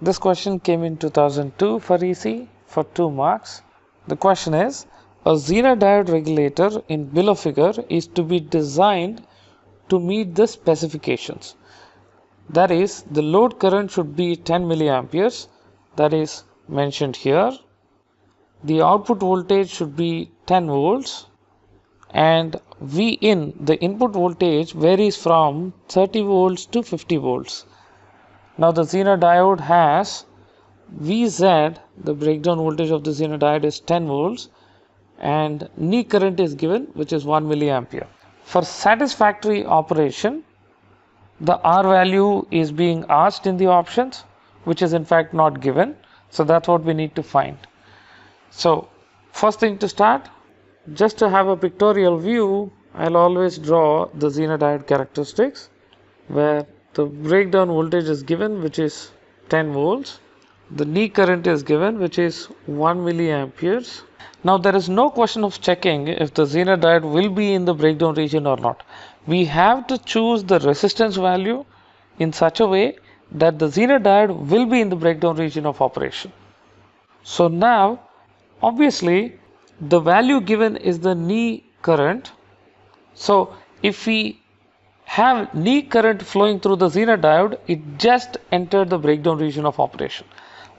This question came in 2002 for EC for 2 marks. The question is, a Zener diode regulator in bill of figure is to be designed to meet the specifications. That is, the load current should be 10 milliamperes, that is mentioned here. The output voltage should be 10 volts and V in, the input voltage, varies from 30 volts to 50 volts. Now the Zener diode has Vz, the breakdown voltage of the Zener diode is 10 volts and knee current is given, which is 1 milliampere. For satisfactory operation, the R value is being asked in the options, which is in fact not given. So that's what we need to find. So first thing to start, just to have a pictorial view, I'll always draw the Zener diode characteristics where the breakdown voltage is given, which is 10 volts. The knee current is given, which is 1 milliamperes. Now there is no question of checking if the Zener diode will be in the breakdown region or not. We have to choose the resistance value in such a way that the Zener diode will be in the breakdown region of operation. So now, obviously, the value given is the knee current. So if we have knee current flowing through the Zener diode, it just entered the breakdown region of operation.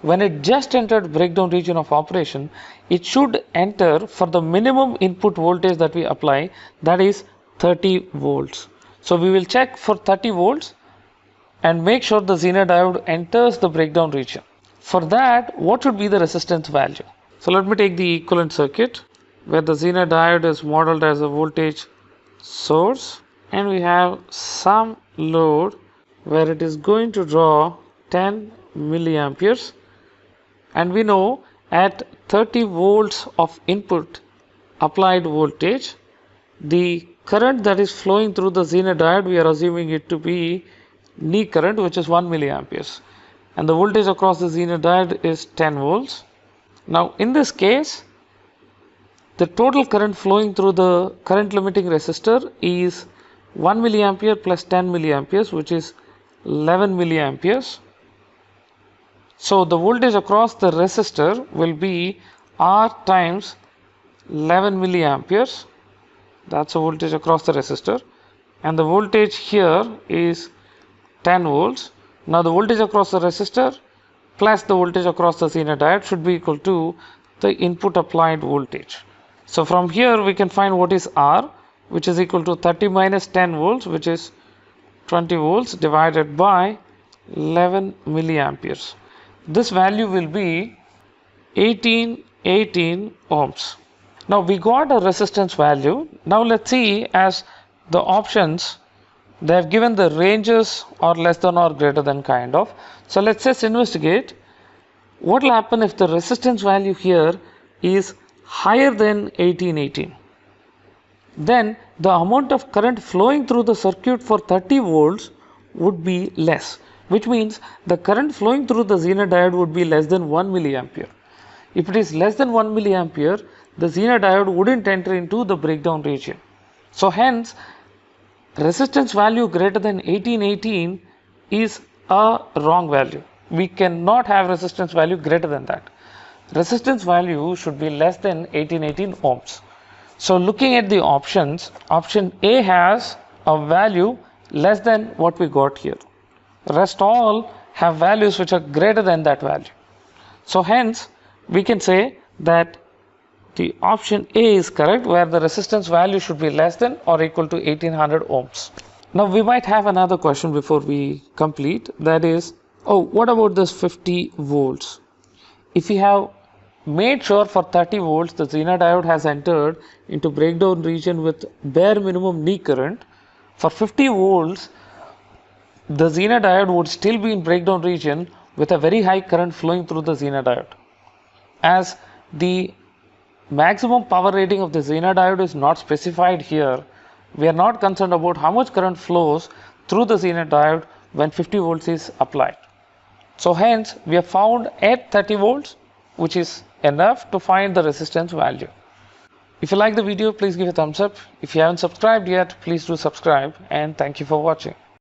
When it just entered breakdown region of operation, it should enter for the minimum input voltage that we apply, that is 30 volts. So we will check for 30 volts and make sure the Zener diode enters the breakdown region. For that, what should be the resistance value? So let me take the equivalent circuit where the Zener diode is modeled as a voltage source and we have some load where it is going to draw 10 milliamperes, and we know at 30 volts of input applied voltage, the current that is flowing through the Zener diode, we are assuming it to be knee current, which is 1 milliamperes, and the voltage across the Zener diode is 10 volts. Now in this case, the total current flowing through the current limiting resistor is 1 milliampere plus 10 milliamperes, which is 11 milliamperes. So the voltage across the resistor will be R times 11 milliamperes. That's the voltage across the resistor, and the voltage here is 10 volts. Now the voltage across the resistor plus the voltage across the Zener diode should be equal to the input applied voltage. So from here we can find what is R, which is equal to 30 minus 10 volts, which is 20 volts, divided by 11 milliamperes. This value will be 18 ohms. Now we got a resistance value. Now let's see, as the options, they have given the ranges or less than or greater than kind of. So let's just investigate what will happen if the resistance value here is higher than 18. Then the amount of current flowing through the circuit for 30 volts would be less, which means the current flowing through the Zener diode would be less than 1 milliampere. If it is less than 1 milliampere, the Zener diode wouldn't enter into the breakdown region. So hence, resistance value greater than 18 is a wrong value. We cannot have resistance value greater than that. Resistance value should be less than 18 ohms. So looking at the options, option A has a value less than what we got here. Rest all have values which are greater than that value. So hence we can say that the option A is correct, where the resistance value should be less than or equal to 1800 ohms. Now we might have another question before we complete, that is, oh, what about this 50 volts? If we have made sure for 30 volts the Zener diode has entered into breakdown region with bare minimum knee current, for 50 volts the Zener diode would still be in breakdown region with a very high current flowing through the Zener diode. As the maximum power rating of the Zener diode is not specified here, we are not concerned about how much current flows through the Zener diode when 50 volts is applied. So hence we have found at 30 volts, which is enough to find the resistance value. If you like the video, please give a thumbs up. If you haven't subscribed yet, please do subscribe, and thank you for watching.